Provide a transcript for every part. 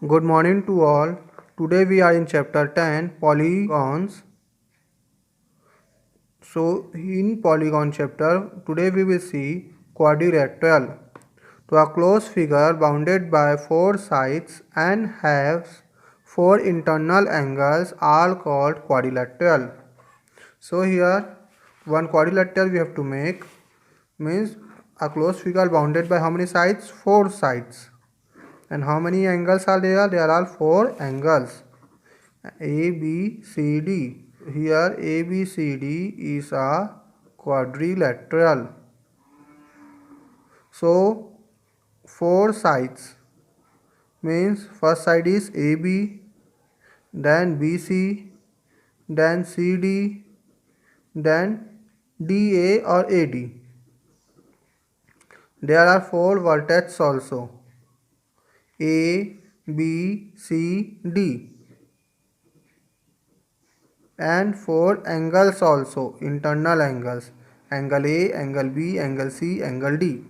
Good morning to all. Today we are in chapter 10 polygons. So in polygon chapter today we will see quadrilateral. To a closed figure bounded by four sides and has four internal angles are called quadrilateral. So here one quadrilateral we have to make means a closed figure bounded by how many sides? Four sides. And how many angles are there? There are four angles. A, B, C, D. Here A, B, C, D is a quadrilateral. So four sides means first side is AB, then BC, then CD, then DA or AD. There are four vertices also. A, B, C, D. And four angles also, internal angles, angle A, angle B, angle C, angle D.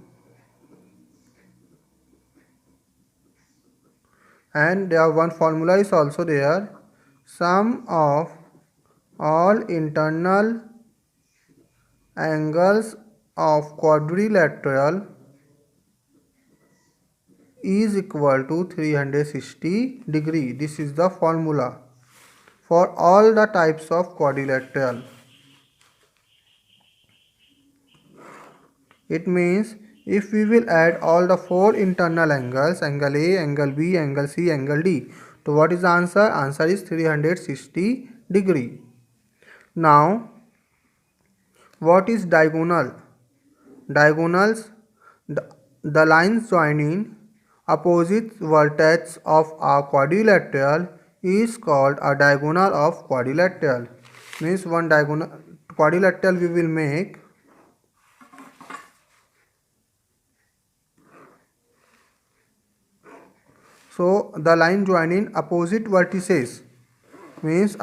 And there one formula is also there, sum of all internal angles of quadrilateral is equal to 360 degree. This is the formula for all the types of quadrilateral. It means if we will add all the four internal angles, angle A, angle B, angle C, angle D, so what is the answer? Answer is 360 degree. Now, what is diagonal? Diagonals, the lines joining opposite vertex of a quadrilateral is called a diagonal of quadrilateral. Means one diagonal quadrilateral we will make. So the line joining opposite vertices means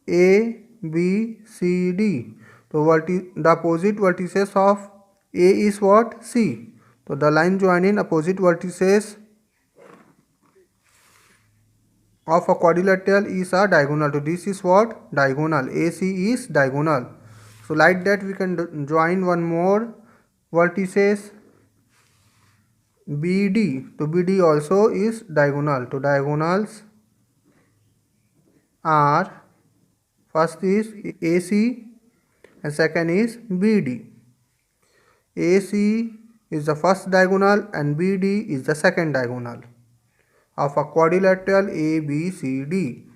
A, B, C, D. So the opposite vertices of A is what? C. So the line joining opposite vertices of a quadrilateral is a diagonal. So this is what? Diagonal. AC is diagonal. So like that we can join one more vertices BD. So BD also is diagonal. So diagonals are first is AC and second is BD. AC is the first diagonal and BD is the second diagonal of a quadrilateral ABCD.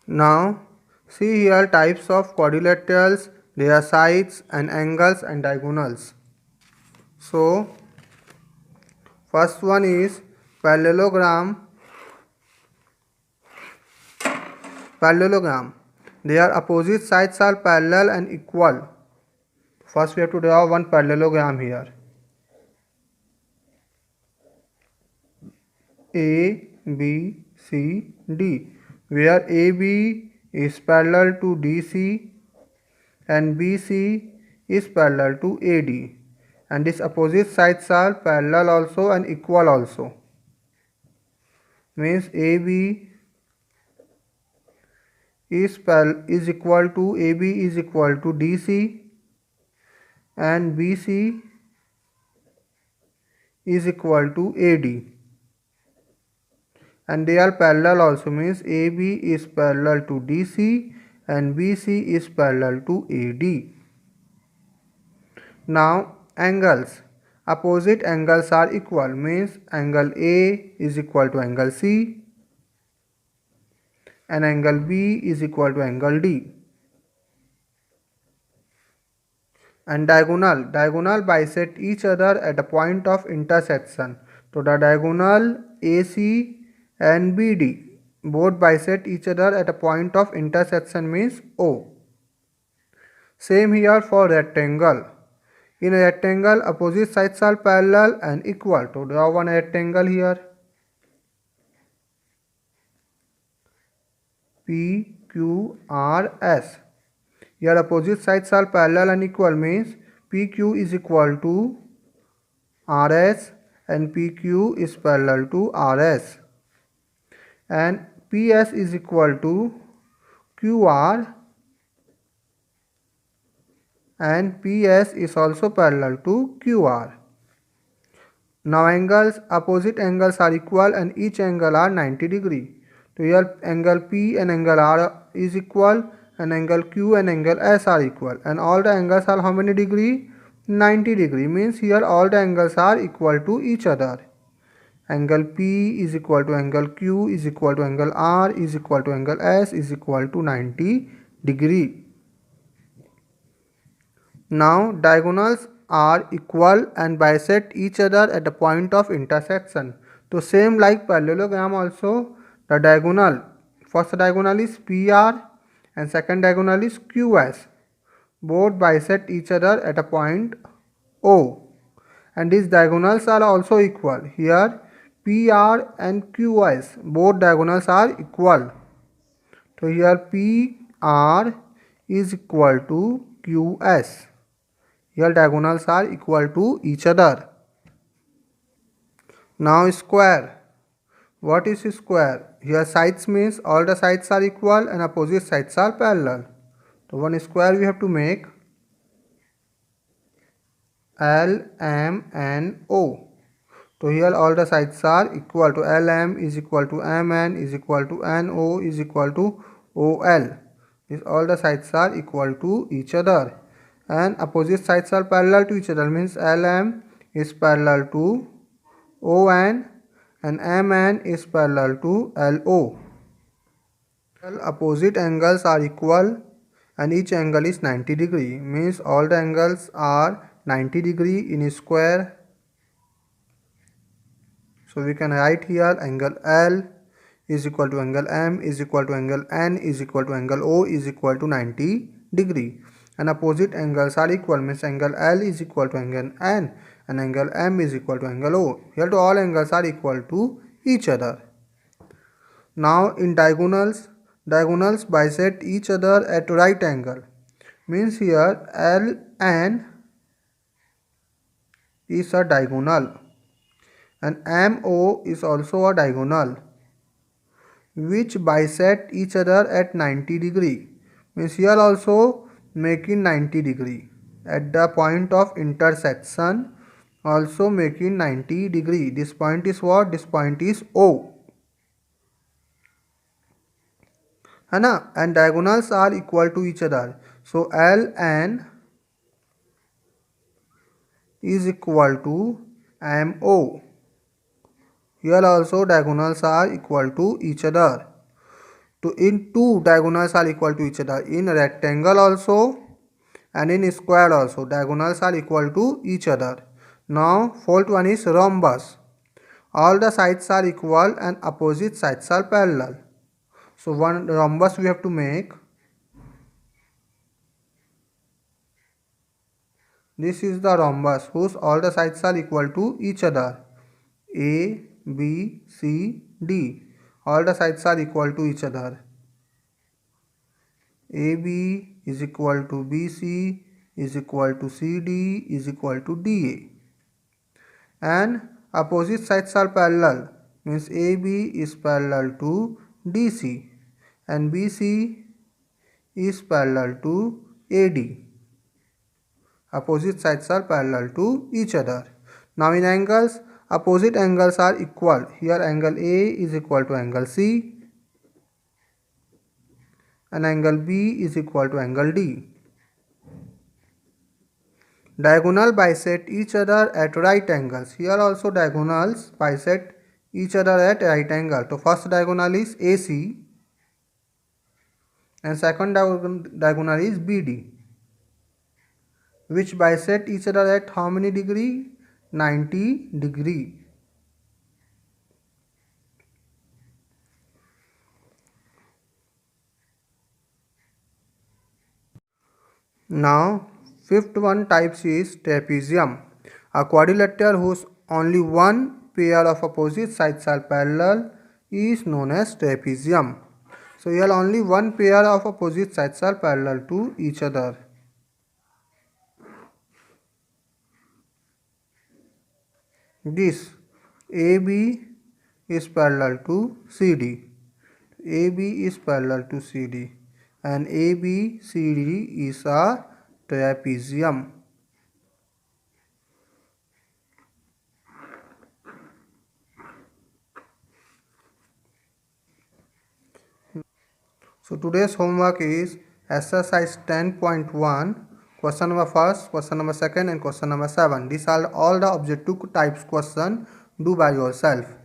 Now see here types of quadrilaterals, their sides and angles and diagonals. So first one is parallelogram. Parallelogram. Their opposite sides are parallel and equal. First we have to draw one parallelogram here. A, B, C, D, where AB is parallel to DC and BC is parallel to AD, and these opposite sides are parallel also and equal also. Means AB is equal to DC and BC is equal to AD. And they are parallel also, means AB is parallel to DC and BC is parallel to AD. Now angles. Opposite angles are equal, means angle A is equal to angle C and angle B is equal to angle D. And diagonal bisect each other at a point of intersection. So the diagonal AC and BD both bisect each other at a point of intersection means O. Same here for rectangle. In a rectangle, opposite sides are parallel and equal. To draw one rectangle here, P, Q, R, S. Here opposite sides are parallel and equal means PQ is equal to RS and PQ is parallel to RS, and PS is equal to QR and PS is also parallel to QR. Now opposite angles are equal and each angle are 90 degree. So here angle P and angle R is equal and angle Q and angle S are equal, and all the angles are how many degree? 90 degree, means here all the angles are equal to each other. Angle P is equal to angle Q is equal to angle R is equal to angle S is equal to 90 degree. Now diagonals are equal and bisect each other at the point of intersection. So same like parallelogram also, the diagonal, first diagonal is PR and second diagonal is QS. Both bisect each other at a point O, and these diagonals are also equal. Here PR and QS, both diagonals are equal. So here PR is equal to QS. Here diagonals are equal to each other. Now square. What is square? Here sides means all the sides are equal and opposite sides are parallel. So one square we have to make L, M and O. So here all the sides are equal to LM is equal to MN is equal to NO is equal to OL. These all the sides are equal to each other and opposite sides are parallel to each other, means LM is parallel to ON and MN is parallel to LO. Opposite angles are equal and each angle is 90 degree, means all the angles are 90 degree in a square. So we can write here angle L is equal to angle M is equal to angle N is equal to angle O is equal to 90 degree, and opposite angles are equal, means angle L is equal to angle N and angle M is equal to angle O. Here to all angles are equal to each other. Now in diagonals bisect each other at right angle, means here LN is a diagonal and MO is also a diagonal which bisect each other at 90 degree, means here also making 90 degree at the point of intersection, also making 90 degree. This point is what? This point is O, है ना, and diagonals are equal to each other. So LN is equal to MO. Here also diagonals are equal to each other. So in two diagonals are equal to each other. In rectangle also and in square also diagonals are equal to each other. Now fourth one is rhombus. All the sides are equal and opposite sides are parallel. So one rhombus we have to make. This is the rhombus whose all the sides are equal to each other. A, B, C, D. All the sides are equal to each other. AB is equal to BC is equal to CD is equal to DA. And opposite sides are parallel, means AB is parallel to DC and BC is parallel to AD. Opposite sides are parallel to each other. Now in angles, opposite angles are equal. Here angle A is equal to angle C and angle B is equal to angle D. Diagonal bisect each other at right angles. Here also diagonals bisect each other at right angle. So first diagonal is AC and second diagonal is BD, which bisect each other at how many degree? 90 degree. Now fifth one types is trapezium. A quadrilateral whose only one pair of opposite sides are parallel is known as trapezium. So here only one pair of opposite sides are parallel to each other. this AB is parallel to CD. AB is parallel to CD and ABCD is a trapezium. So today's homework is exercise 10.1, question number first, question number second and question number 7. These are all the objective types question. Do by yourself.